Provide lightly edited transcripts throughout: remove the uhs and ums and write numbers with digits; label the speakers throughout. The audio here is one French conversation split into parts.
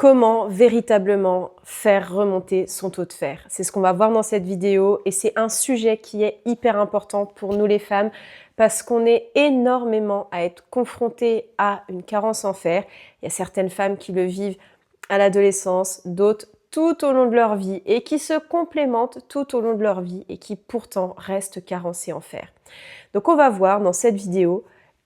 Speaker 1: Comment véritablement faire remonter son taux de fer? C'est ce qu'on va voir dans cette vidéo et c'est un sujet qui est hyper important pour nous les femmes parce qu'on est énormément à être confrontées à une carence en fer. Il y a certaines femmes qui le vivent à l'adolescence, d'autres tout au long de leur vie et qui se complémentent tout au long de leur vie et qui pourtant restent carencées en fer. Donc on va voir dans cette vidéo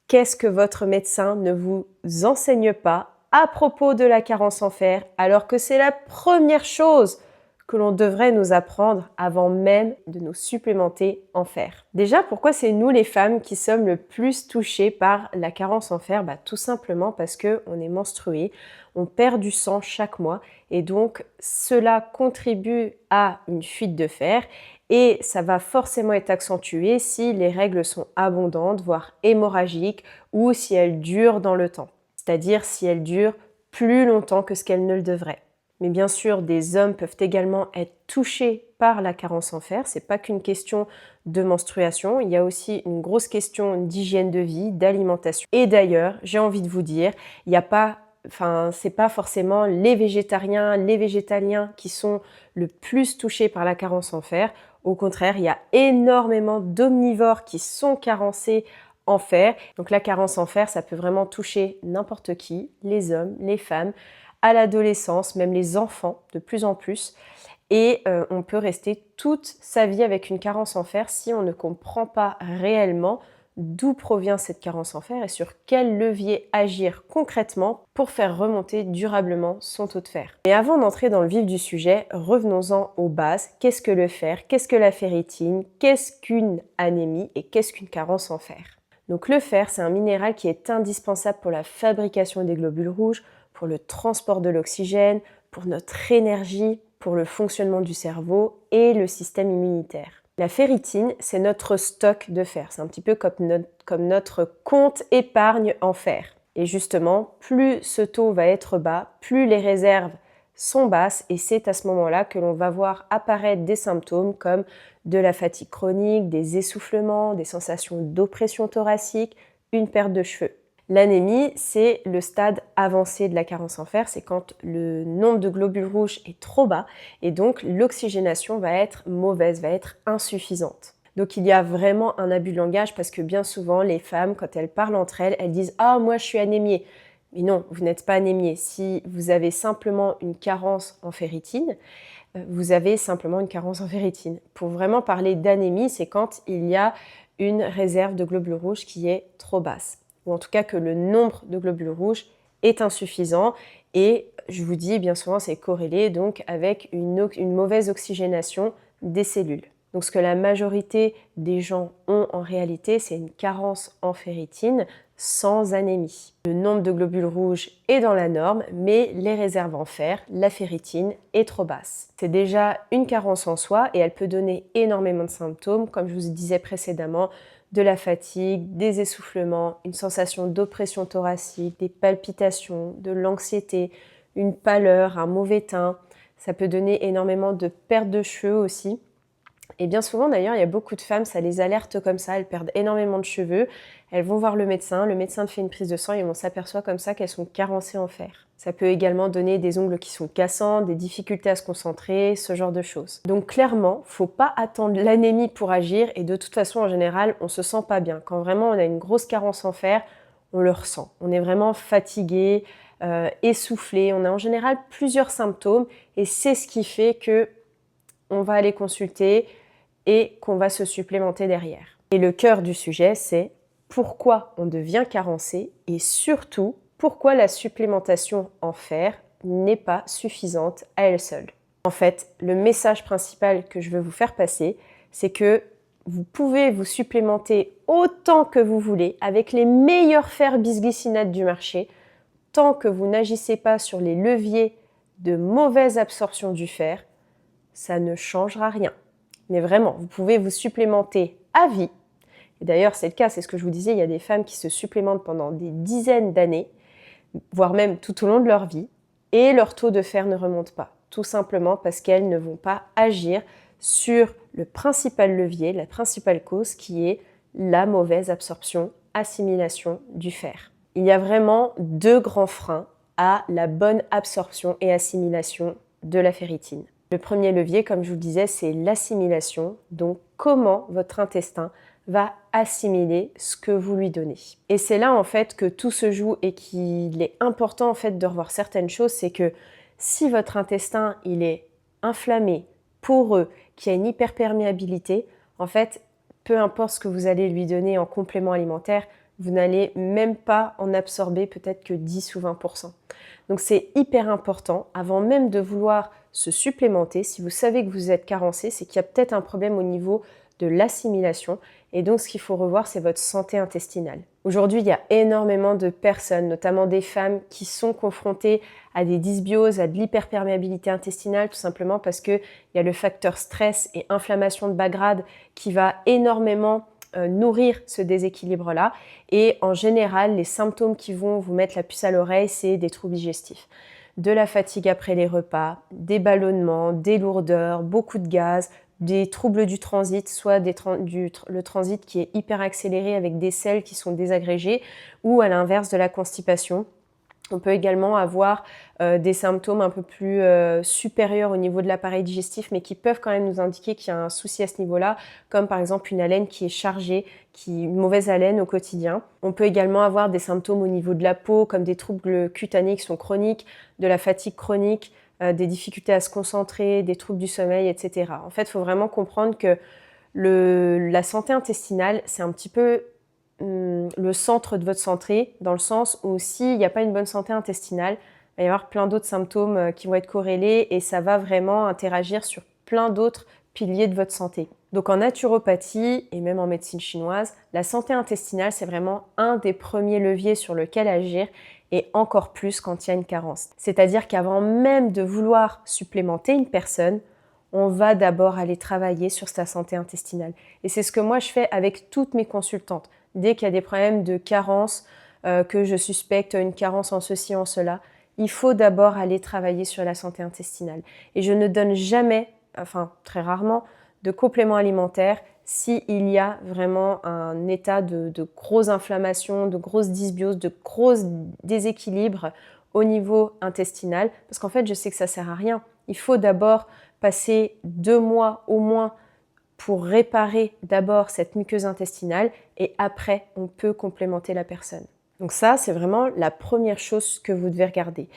Speaker 1: qu'est-ce que votre médecin ne vous enseigne pas à propos de la carence en fer, alors que c'est la première chose que l'on devrait nous apprendre avant même de nous supplémenter en fer. Déjà, pourquoi c'est nous les femmes qui sommes le plus touchées par la carence en fer? Tout simplement parce qu'on est menstruée, on perd du sang chaque mois et donc cela contribue à une fuite de fer et ça va forcément être accentué si les règles sont abondantes, voire hémorragiques ou si elles durent dans le temps. C'est-à-dire si elles durent plus longtemps que ce qu'elles ne le devraient. Mais bien sûr, des hommes peuvent également être touchés par la carence en fer. C'est pas qu'une question de menstruation, il y a aussi une grosse question d'hygiène de vie, d'alimentation. Et d'ailleurs, j'ai envie de vous dire, c'est pas forcément les végétariens, les végétaliens qui sont le plus touchés par la carence en fer. Au contraire, il y a énormément d'omnivores qui sont carencés en fer. Donc la carence en fer, ça peut vraiment toucher n'importe qui, les hommes, les femmes, à l'adolescence, même les enfants de plus en plus. Et on peut rester toute sa vie avec une carence en fer si on ne comprend pas réellement d'où provient cette carence en fer et sur quel levier agir concrètement pour faire remonter durablement son taux de fer. Mais avant d'entrer dans le vif du sujet, revenons-en aux bases. Qu'est-ce que le fer? Qu'est-ce que la ferritine? Qu'est-ce qu'une anémie? Et qu'est-ce qu'une carence en fer? Donc le fer, c'est un minéral qui est indispensable pour la fabrication des globules rouges, pour le transport de l'oxygène, pour notre énergie, pour le fonctionnement du cerveau et le système immunitaire. La ferritine, c'est notre stock de fer. C'est un petit peu comme notre compte épargne en fer. Et justement, plus ce taux va être bas, plus les réserves sont basses et c'est à ce moment-là que l'on va voir apparaître des symptômes comme de la fatigue chronique, des essoufflements, des sensations d'oppression thoracique, une perte de cheveux. L'anémie, c'est le stade avancé de la carence en fer, c'est quand le nombre de globules rouges est trop bas et donc l'oxygénation va être mauvaise, va être insuffisante. Donc il y a vraiment un abus de langage parce que bien souvent les femmes, quand elles parlent entre elles, elles disent « Ah, moi je suis anémiée ». Mais non, vous n'êtes pas anémiée. Si vous avez simplement une carence en ferritine, vous avez simplement une carence en ferritine. Pour vraiment parler d'anémie, c'est quand il y a une réserve de globules rouges qui est trop basse. Ou en tout cas que le nombre de globules rouges est insuffisant. Et je vous dis, bien souvent, c'est corrélé donc avec une mauvaise oxygénation des cellules. Donc ce que la majorité des gens ont en réalité, c'est une carence en ferritine sans anémie. Le nombre de globules rouges est dans la norme, mais les réserves en fer, la ferritine, est trop basse. C'est déjà une carence en soi et elle peut donner énormément de symptômes, comme je vous disais précédemment, de la fatigue, des essoufflements, une sensation d'oppression thoracique, des palpitations, de l'anxiété, une pâleur, un mauvais teint. Ça peut donner énormément de perte de cheveux aussi. Et bien souvent d'ailleurs, il y a beaucoup de femmes, ça les alerte comme ça, elles perdent énormément de cheveux, elles vont voir le médecin fait une prise de sang et on s'aperçoit comme ça qu'elles sont carencées en fer. Ça peut également donner des ongles qui sont cassants, des difficultés à se concentrer, ce genre de choses. Donc clairement, faut pas attendre l'anémie pour agir et de toute façon en général, on se sent pas bien. Quand vraiment on a une grosse carence en fer, on le ressent. On est vraiment fatigué, essoufflé, on a en général plusieurs symptômes et c'est ce qui fait que on va aller consulter et qu'on va se supplémenter derrière. Et le cœur du sujet, c'est pourquoi on devient carencé et surtout pourquoi la supplémentation en fer n'est pas suffisante à elle seule. En fait, le message principal que je veux vous faire passer, c'est que vous pouvez vous supplémenter autant que vous voulez avec les meilleurs fers bisglycinates du marché, tant que vous n'agissez pas sur les leviers de mauvaise absorption du fer, ça ne changera rien. Mais vraiment, vous pouvez vous supplémenter à vie. Et d'ailleurs, c'est le cas, c'est ce que je vous disais, il y a des femmes qui se supplémentent pendant des dizaines d'années, voire même tout au long de leur vie, et leur taux de fer ne remonte pas. Tout simplement parce qu'elles ne vont pas agir sur le principal levier, la principale cause qui est la mauvaise absorption, assimilation du fer. Il y a vraiment deux grands freins à la bonne absorption et assimilation de la ferritine. Le premier levier, comme je vous le disais, c'est l'assimilation, donc comment votre intestin va assimiler ce que vous lui donnez. Et c'est là en fait que tout se joue et qu'il est important en fait de revoir certaines choses, c'est que si votre intestin il est inflammé, poreux, qu'il y a une hyperperméabilité, en fait, peu importe ce que vous allez lui donner en complément alimentaire, vous n'allez même pas en absorber peut-être que 10 ou 20%. Donc c'est hyper important, avant même de vouloir se supplémenter, si vous savez que vous êtes carencé, c'est qu'il y a peut-être un problème au niveau de l'assimilation. Et donc, ce qu'il faut revoir, c'est votre santé intestinale. Aujourd'hui, il y a énormément de personnes, notamment des femmes, qui sont confrontées à des dysbioses, à de l'hyperperméabilité intestinale, tout simplement parce qu'il y a le facteur stress et inflammation de bas grade qui va énormément nourrir ce déséquilibre-là. Et en général, les symptômes qui vont vous mettre la puce à l'oreille, c'est des troubles digestifs. De la fatigue après les repas, des ballonnements, des lourdeurs, beaucoup de gaz, des troubles du transit, soit le transit qui est hyper accéléré avec des selles qui sont désagrégées, ou à l'inverse de la constipation. On peut également avoir des symptômes un peu plus supérieurs au niveau de l'appareil digestif, mais qui peuvent quand même nous indiquer qu'il y a un souci à ce niveau-là, comme par exemple une haleine qui est chargée, une mauvaise haleine au quotidien. On peut également avoir des symptômes au niveau de la peau, comme des troubles cutanés qui sont chroniques, de la fatigue chronique, des difficultés à se concentrer, des troubles du sommeil, etc. En fait, il faut vraiment comprendre que la santé intestinale, c'est un petit peu le centre de votre santé, dans le sens où s'il n'y a pas une bonne santé intestinale, il va y avoir plein d'autres symptômes qui vont être corrélés et ça va vraiment interagir sur plein d'autres piliers de votre santé. Donc en naturopathie et même en médecine chinoise, la santé intestinale, c'est vraiment un des premiers leviers sur lequel agir et encore plus quand il y a une carence. C'est-à-dire qu'avant même de vouloir supplémenter une personne, on va d'abord aller travailler sur sa santé intestinale. Et c'est ce que moi je fais avec toutes mes consultantes. Dès qu'il y a des problèmes de carence, que je suspecte une carence en ceci, en cela, il faut d'abord aller travailler sur la santé intestinale. Et je ne donne jamais, enfin très rarement, de compléments alimentaires s'il y a vraiment un état de grosse inflammation, de grosse dysbiose, de gros déséquilibre au niveau intestinal. Parce qu'en fait, je sais que ça ne sert à rien. Il faut d'abord passer 2 mois au moins pour réparer d'abord cette muqueuse intestinale et après, on peut complémenter la personne. Donc ça, c'est vraiment la première chose que vous devez regarder.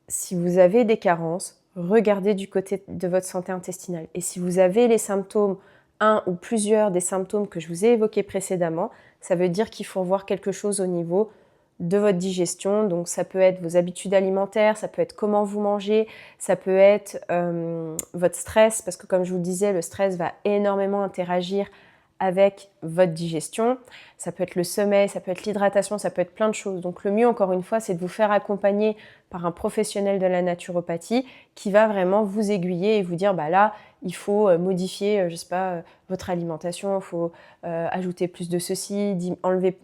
Speaker 1: Si vous avez des carences, regardez du côté de votre santé intestinale. Et si vous avez les symptômes, un ou plusieurs des symptômes que je vous ai évoqués précédemment, ça veut dire qu'il faut voir quelque chose au niveau de votre digestion. Donc ça peut être vos habitudes alimentaires, ça peut être comment vous mangez, ça peut être votre stress, parce que comme je vous le disais, le stress va énormément interagir avec votre digestion. Ça peut être le sommeil, ça peut être l'hydratation, ça peut être plein de choses. Donc le mieux, encore une fois, c'est de vous faire accompagner par un professionnel de la naturopathie qui va vraiment vous aiguiller et vous dire, bah là, il faut modifier, je sais pas, votre alimentation, il faut ajouter plus de ceci, enlever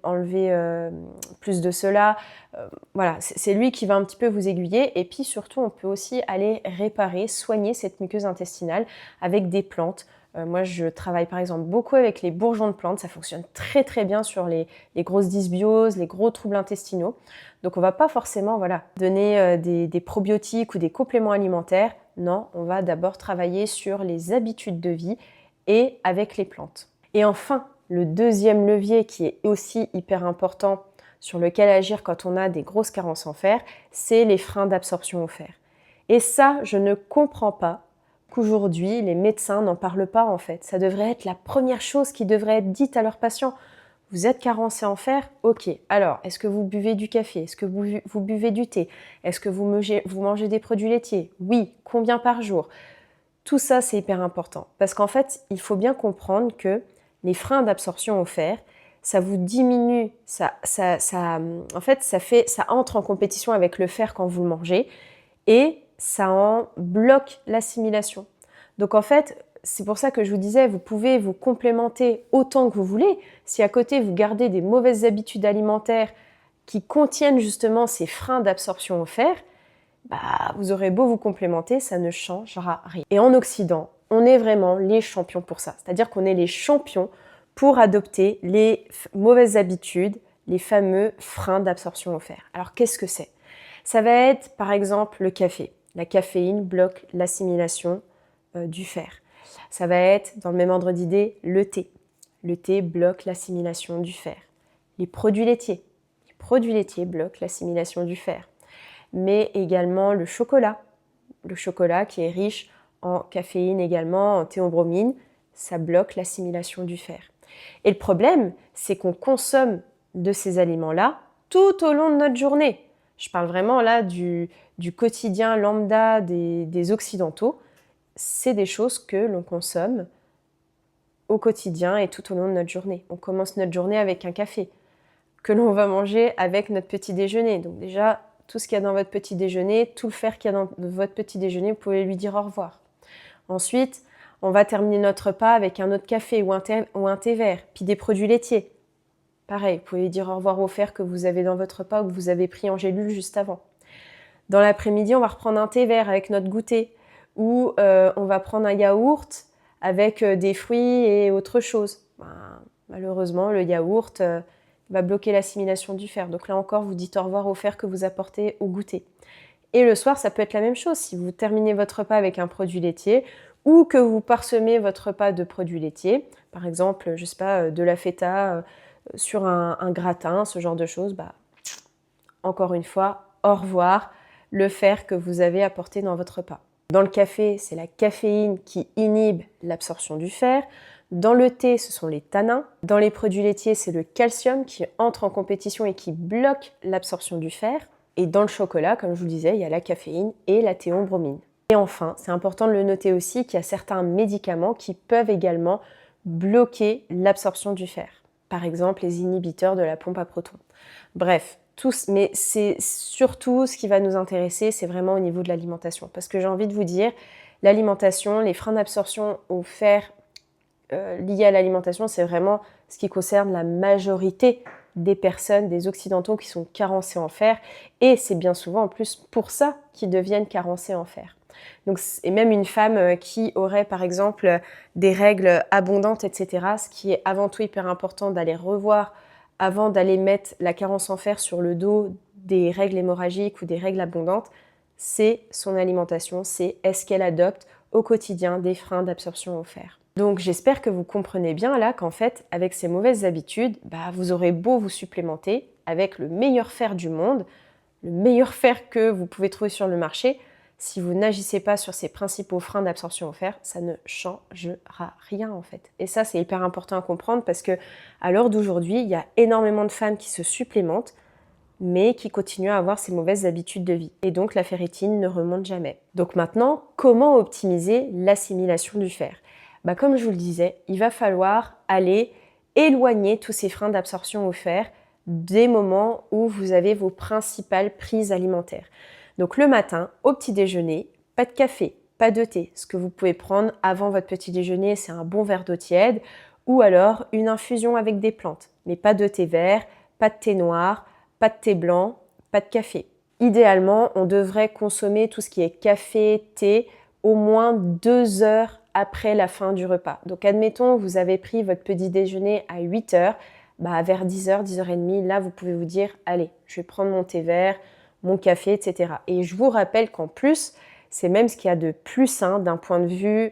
Speaker 1: plus de cela. Voilà, c'est lui qui va un petit peu vous aiguiller. Et puis surtout, on peut aussi aller réparer, soigner cette muqueuse intestinale avec des plantes. Moi, je travaille par exemple beaucoup avec les bourgeons de plantes. Ça fonctionne très très bien sur les grosses dysbioses, les gros troubles intestinaux. Donc, on ne va pas forcément donner des probiotiques ou des compléments alimentaires. Non, on va d'abord travailler sur les habitudes de vie et avec les plantes. Et enfin, le deuxième levier qui est aussi hyper important sur lequel agir quand on a des grosses carences en fer, c'est les freins d'absorption au fer. Et ça, je ne comprends pas qu'aujourd'hui, les médecins n'en parlent pas en fait. Ça devrait être la première chose qui devrait être dite à leurs patients. Vous êtes carencé en fer? Ok. Alors, est-ce que vous buvez du café? Est-ce que vous buvez du thé? Est-ce que vous mangez des produits laitiers? Oui. Combien par jour? Tout ça, c'est hyper important. Parce qu'en fait, il faut bien comprendre que les freins d'absorption au fer, ça vous diminue, ça entre en compétition avec le fer quand vous le mangez et ça en bloque l'assimilation. Donc en fait, c'est pour ça que je vous disais, vous pouvez vous complémenter autant que vous voulez. Si à côté, vous gardez des mauvaises habitudes alimentaires qui contiennent justement ces freins d'absorption au fer, vous aurez beau vous complémenter, ça ne changera rien. Et en Occident, on est vraiment les champions pour ça. C'est-à-dire qu'on est les champions pour adopter les mauvaises habitudes, les fameux freins d'absorption au fer. Alors qu'est-ce que c'est ? Ça va être par exemple le café. La caféine bloque l'assimilation du fer. Ça va être, dans le même ordre d'idée, le thé. Le thé bloque l'assimilation du fer. Les produits laitiers. Les produits laitiers bloquent l'assimilation du fer. Mais également le chocolat. Le chocolat qui est riche en caféine également, en théobromine, ça bloque l'assimilation du fer. Et le problème, c'est qu'on consomme de ces aliments-là tout au long de notre journée. Je parle vraiment là du quotidien lambda des Occidentaux. C'est des choses que l'on consomme au quotidien et tout au long de notre journée. On commence notre journée avec un café que l'on va manger avec notre petit déjeuner. Donc déjà, tout ce qu'il y a dans votre petit déjeuner, tout le fer qu'il y a dans votre petit déjeuner, vous pouvez lui dire au revoir. Ensuite, on va terminer notre repas avec un autre café ou un thé vert, puis des produits laitiers. Pareil, vous pouvez dire au revoir au fer que vous avez dans votre repas ou que vous avez pris en gélule juste avant. Dans l'après-midi, on va reprendre un thé vert avec notre goûter ou on va prendre un yaourt avec des fruits et autre chose. Malheureusement, le yaourt va bloquer l'assimilation du fer. Donc là encore, vous dites au revoir au fer que vous apportez au goûter. Et le soir, ça peut être la même chose. Si vous terminez votre repas avec un produit laitier ou que vous parsemez votre repas de produits laitiers, par exemple, je sais pas, de la feta sur un gratin, ce genre de choses, encore une fois, au revoir le fer que vous avez apporté dans votre repas. Dans le café, c'est la caféine qui inhibe l'absorption du fer. Dans le thé, ce sont les tanins. Dans les produits laitiers, c'est le calcium qui entre en compétition et qui bloque l'absorption du fer. Et dans le chocolat, comme je vous le disais, il y a la caféine et la théobromine. Et enfin, c'est important de le noter aussi qu'il y a certains médicaments qui peuvent également bloquer l'absorption du fer. Par exemple, les inhibiteurs de la pompe à protons. Bref, mais c'est surtout ce qui va nous intéresser, c'est vraiment au niveau de l'alimentation. Parce que j'ai envie de vous dire, l'alimentation, les freins d'absorption au fer liés à l'alimentation, c'est vraiment ce qui concerne la majorité des personnes, des Occidentaux qui sont carencés en fer. Et c'est bien souvent en plus pour ça qu'ils deviennent carencés en fer. Donc, et même une femme qui aurait par exemple des règles abondantes, etc., ce qui est avant tout hyper important d'aller revoir avant d'aller mettre la carence en fer sur le dos des règles hémorragiques ou des règles abondantes, c'est son alimentation, c'est est-ce qu'elle adopte au quotidien des freins d'absorption au fer. Donc j'espère que vous comprenez bien là qu'en fait, avec ces mauvaises habitudes, vous aurez beau vous supplémenter avec le meilleur fer du monde, le meilleur fer que vous pouvez trouver sur le marché, si vous n'agissez pas sur ces principaux freins d'absorption au fer, ça ne changera rien en fait. Et ça, c'est hyper important à comprendre parce que à l'heure d'aujourd'hui, il y a énormément de femmes qui se supplémentent, mais qui continuent à avoir ces mauvaises habitudes de vie. Et donc la ferritine ne remonte jamais. Donc maintenant, comment optimiser l'assimilation du fer ? Comme je vous le disais, il va falloir aller éloigner tous ces freins d'absorption au fer des moments où vous avez vos principales prises alimentaires. Donc le matin, au petit déjeuner, pas de café, pas de thé. Ce que vous pouvez prendre avant votre petit déjeuner, c'est un bon verre d'eau tiède ou alors une infusion avec des plantes. Mais pas de thé vert, pas de thé noir, pas de thé blanc, pas de café. Idéalement, on devrait consommer tout ce qui est café, thé, au moins 2 heures après la fin du repas. Donc admettons, vous avez pris votre petit déjeuner à 8 heures, vers 10h, 10h30, là vous pouvez vous dire, allez, je vais prendre mon thé vert, mon café, etc. Et je vous rappelle qu'en plus, c'est même ce qu'il y a de plus sain d'un point de vue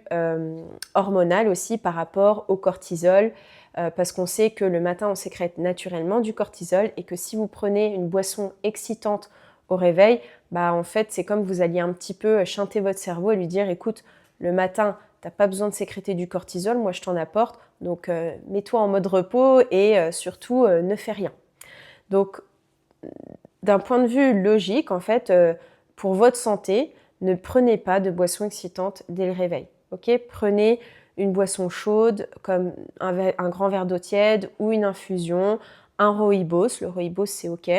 Speaker 1: hormonal aussi par rapport au cortisol, parce qu'on sait que le matin, on sécrète naturellement du cortisol et que si vous prenez une boisson excitante au réveil, en fait, c'est comme vous alliez un petit peu chanter votre cerveau et lui dire, écoute, le matin, tu n'as pas besoin de sécréter du cortisol, moi je t'en apporte, donc mets-toi en mode repos et surtout ne fais rien. Donc, d'un point de vue logique, en fait, pour votre santé, ne prenez pas de boisson excitante dès le réveil. Okay ? Prenez une boisson chaude comme un grand verre d'eau tiède ou une infusion, un rooibos. Le rooibos, c'est OK,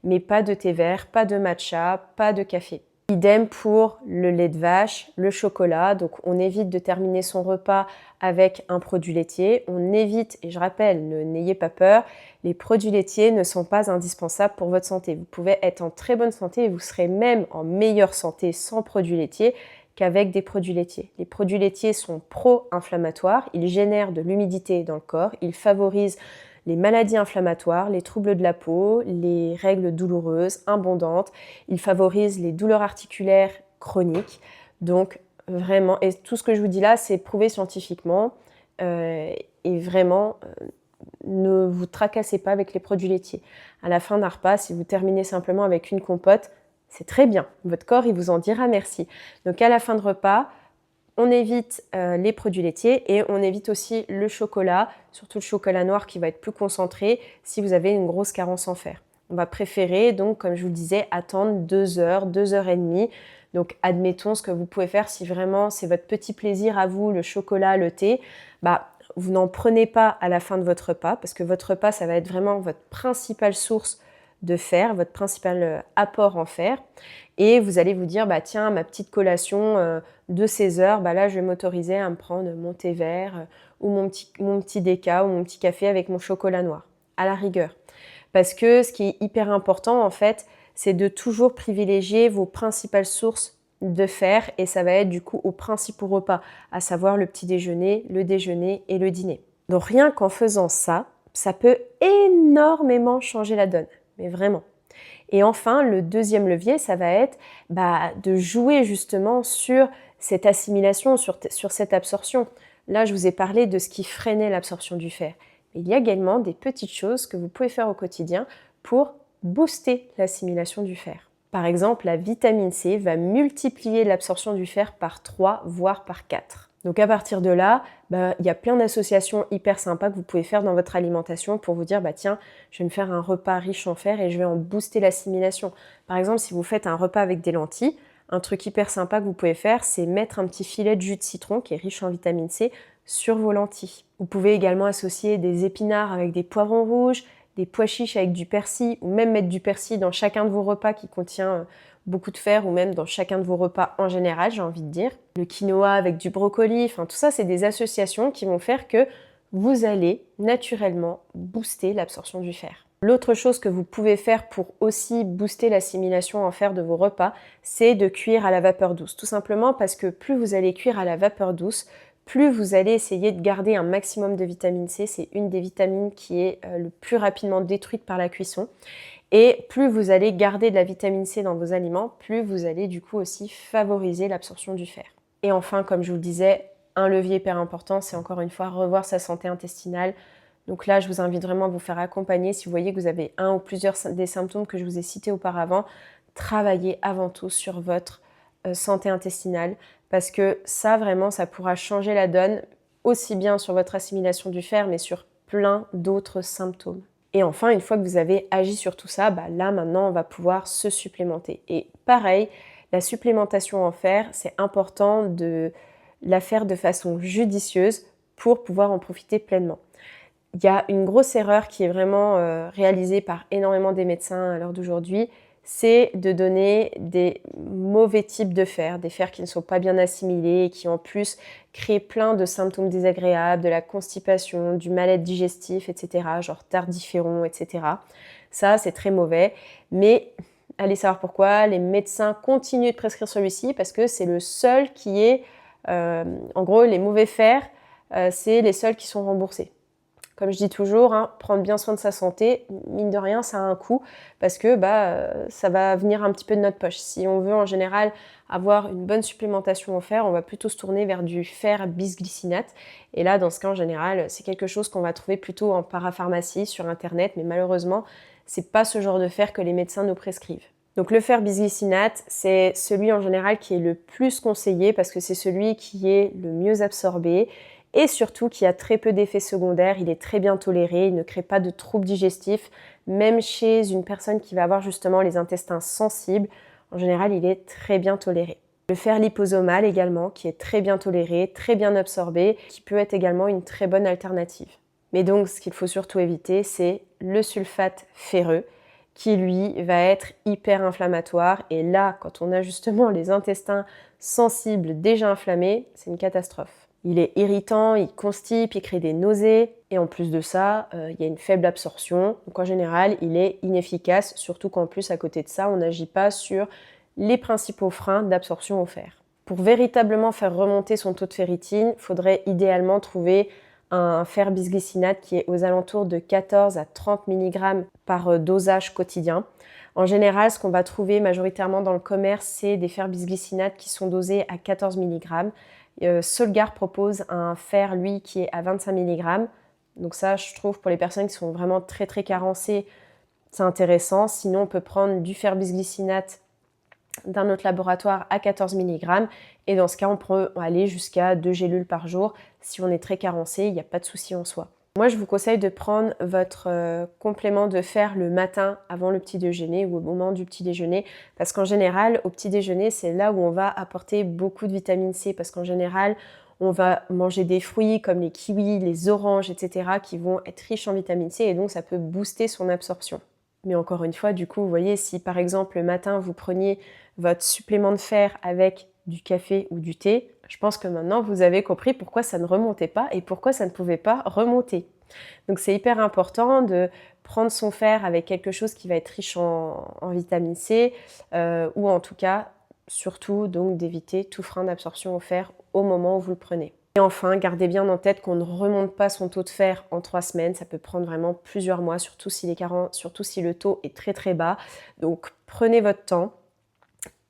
Speaker 1: mais pas de thé vert, pas de matcha, pas de café. Idem pour le lait de vache, le chocolat. Donc, on évite de terminer son repas avec un produit laitier. On évite, et je rappelle, n'ayez pas peur, les produits laitiers ne sont pas indispensables pour votre santé. Vous pouvez être en très bonne santé et vous serez même en meilleure santé sans produits laitiers qu'avec des produits laitiers. Les produits laitiers sont pro-inflammatoires. Ils génèrent de l'humidité dans le corps. Ils favorisent les maladies inflammatoires, les troubles de la peau, les règles douloureuses, abondantes. Il favorise les douleurs articulaires chroniques. Donc vraiment, et tout ce que je vous dis là, c'est prouvé scientifiquement. Et vraiment, ne vous tracassez pas avec les produits laitiers. À la fin d'un repas, si vous terminez simplement avec une compote, c'est très bien. Votre corps, il vous en dira merci. Donc à la fin de repas, on évite les produits laitiers et on évite aussi le chocolat, surtout le chocolat noir qui va être plus concentré si vous avez une grosse carence en fer. On va préférer, donc, comme je vous le disais, attendre 2 heures, 2 heures et demie. Donc, admettons ce que vous pouvez faire si vraiment c'est votre petit plaisir à vous, le chocolat, le thé, vous n'en prenez pas à la fin de votre repas parce que votre repas, ça va être vraiment votre principale source de fer, votre principal apport en fer. Et vous allez vous dire, tiens, ma petite collation de 16 heures, là, je vais m'autoriser à me prendre mon thé vert ou mon petit déca ou mon petit café avec mon chocolat noir, à la rigueur. Parce que ce qui est hyper important, en fait, c'est de toujours privilégier vos principales sources de fer et ça va être du coup aux principaux repas, à savoir le petit déjeuner, le déjeuner et le dîner. Donc rien qu'en faisant ça, ça peut énormément changer la donne, mais vraiment. Et enfin, le deuxième levier, ça va être de jouer justement sur cette assimilation, sur cette absorption. Là, je vous ai parlé de ce qui freinait l'absorption du fer. Mais il y a également des petites choses que vous pouvez faire au quotidien pour booster l'assimilation du fer. Par exemple, la vitamine C va multiplier l'absorption du fer par 3, voire par 4. Donc à partir de là, il y a plein d'associations hyper sympas que vous pouvez faire dans votre alimentation pour vous dire, tiens, je vais me faire un repas riche en fer et je vais en booster l'assimilation. Par exemple, si vous faites un repas avec des lentilles, un truc hyper sympa que vous pouvez faire, c'est mettre un petit filet de jus de citron qui est riche en vitamine C sur vos lentilles. Vous pouvez également associer des épinards avec des poivrons rouges, des pois chiches avec du persil, ou même mettre du persil dans chacun de vos repas qui contient beaucoup de fer, ou même dans chacun de vos repas en général, j'ai envie de dire. Le quinoa avec du brocoli, tout ça, c'est des associations qui vont faire que vous allez naturellement booster l'absorption du fer. L'autre chose que vous pouvez faire pour aussi booster l'assimilation en fer de vos repas, c'est de cuire à la vapeur douce. Tout simplement parce que plus vous allez cuire à la vapeur douce, plus vous allez essayer de garder un maximum de vitamine C. C'est une des vitamines qui est le plus rapidement détruite par la cuisson. Et plus vous allez garder de la vitamine C dans vos aliments, plus vous allez du coup aussi favoriser l'absorption du fer. Et enfin, comme je vous le disais, un levier hyper important, c'est encore une fois revoir sa santé intestinale. Donc là, je vous invite vraiment à vous faire accompagner. Si vous voyez que vous avez un ou plusieurs des symptômes que je vous ai cités auparavant, travaillez avant tout sur votre santé intestinale parce que ça, vraiment, ça pourra changer la donne aussi bien sur votre assimilation du fer, mais sur plein d'autres symptômes. Et enfin, une fois que vous avez agi sur tout ça, là maintenant, on va pouvoir se supplémenter. Et pareil, la supplémentation en fer, c'est important de la faire de façon judicieuse pour pouvoir en profiter pleinement. Il y a une grosse erreur qui est vraiment réalisée par énormément des médecins à l'heure d'aujourd'hui, c'est de donner des mauvais types de fer, des fers qui ne sont pas bien assimilés et qui en plus créent plein de symptômes désagréables, de la constipation, du mal-être digestif, etc., genre tardiféron, etc. Ça, c'est très mauvais, mais allez savoir pourquoi, les médecins continuent de prescrire celui-ci parce que c'est le seul qui est, en gros, les mauvais fers, c'est les seuls qui sont remboursés. Comme je dis toujours, prendre bien soin de sa santé, mine de rien, ça a un coût parce que ça va venir un petit peu de notre poche. Si on veut en général avoir une bonne supplémentation en fer, on va plutôt se tourner vers du fer bisglycinate. Et là, dans ce cas, en général, c'est quelque chose qu'on va trouver plutôt en parapharmacie, sur Internet, mais malheureusement, c'est pas ce genre de fer que les médecins nous prescrivent. Donc le fer bisglycinate, c'est celui en général qui est le plus conseillé parce que c'est celui qui est le mieux absorbé et surtout qui a très peu d'effets secondaires, il est très bien toléré, il ne crée pas de troubles digestifs, même chez une personne qui va avoir justement les intestins sensibles, en général il est très bien toléré. Le fer liposomal également, qui est très bien toléré, très bien absorbé, qui peut être également une très bonne alternative. Mais donc ce qu'il faut surtout éviter, c'est le sulfate ferreux, qui lui va être hyper inflammatoire et là, quand on a justement les intestins sensibles déjà inflammés, c'est une catastrophe. Il est irritant, il constipe, il crée des nausées et en plus de ça, il y a une faible absorption. Donc en général, il est inefficace, surtout qu'en plus à côté de ça, on n'agit pas sur les principaux freins d'absorption au fer. Pour véritablement faire remonter son taux de ferritine, il faudrait idéalement trouver un fer bisglycinate qui est aux alentours de 14 à 30 mg par dosage quotidien. En général, ce qu'on va trouver majoritairement dans le commerce, c'est des fers bisglycinates qui sont dosés à 14 mg. Solgar propose un fer, lui, qui est à 25 mg. Donc ça, je trouve, pour les personnes qui sont vraiment très très carencées, c'est intéressant. Sinon, on peut prendre du fer bisglycinate d'un autre laboratoire à 14 mg. Et dans ce cas, on peut aller jusqu'à 2 gélules par jour. Si on est très carencé, il n'y a pas de souci en soi. Moi, je vous conseille de prendre votre complément de fer le matin avant le petit déjeuner ou au moment du petit déjeuner, parce qu'en général, au petit déjeuner, c'est là où on va apporter beaucoup de vitamine C, parce qu'en général, on va manger des fruits comme les kiwis, les oranges, etc., qui vont être riches en vitamine C, et donc ça peut booster son absorption. Mais encore une fois, du coup, vous voyez, si par exemple le matin, vous preniez votre supplément de fer avec du café ou du thé, je pense que maintenant, vous avez compris pourquoi ça ne remontait pas et pourquoi ça ne pouvait pas remonter. Donc, c'est hyper important de prendre son fer avec quelque chose qui va être riche en vitamine C ou en tout cas, surtout, donc d'éviter tout frein d'absorption au fer au moment où vous le prenez. Et enfin, gardez bien en tête qu'on ne remonte pas son taux de fer en 3 semaines. Ça peut prendre vraiment plusieurs mois, surtout si le taux est très très bas. Donc, prenez votre temps.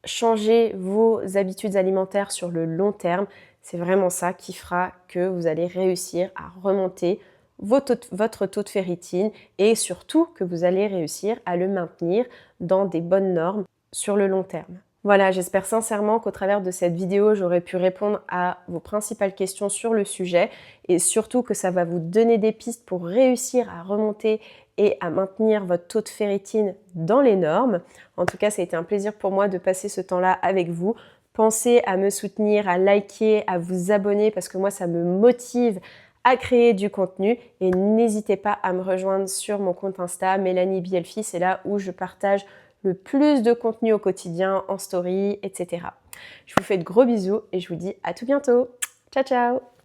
Speaker 1: Changez vos habitudes alimentaires sur le long terme. C'est vraiment ça qui fera que vous allez réussir à remonter votre taux de ferritine et surtout que vous allez réussir à le maintenir dans des bonnes normes sur le long terme. Voilà, j'espère sincèrement qu'au travers de cette vidéo, j'aurai pu répondre à vos principales questions sur le sujet et surtout que ça va vous donner des pistes pour réussir à remonter et à maintenir votre taux de ferritine dans les normes. En tout cas, ça a été un plaisir pour moi de passer ce temps-là avec vous. Pensez à me soutenir, à liker, à vous abonner parce que moi, ça me motive à créer du contenu et n'hésitez pas à me rejoindre sur mon compte Insta, Mélanie Bielfi, c'est là où je partage le plus de contenu au quotidien, en story, etc. Je vous fais de gros bisous et je vous dis à tout bientôt. Ciao, ciao!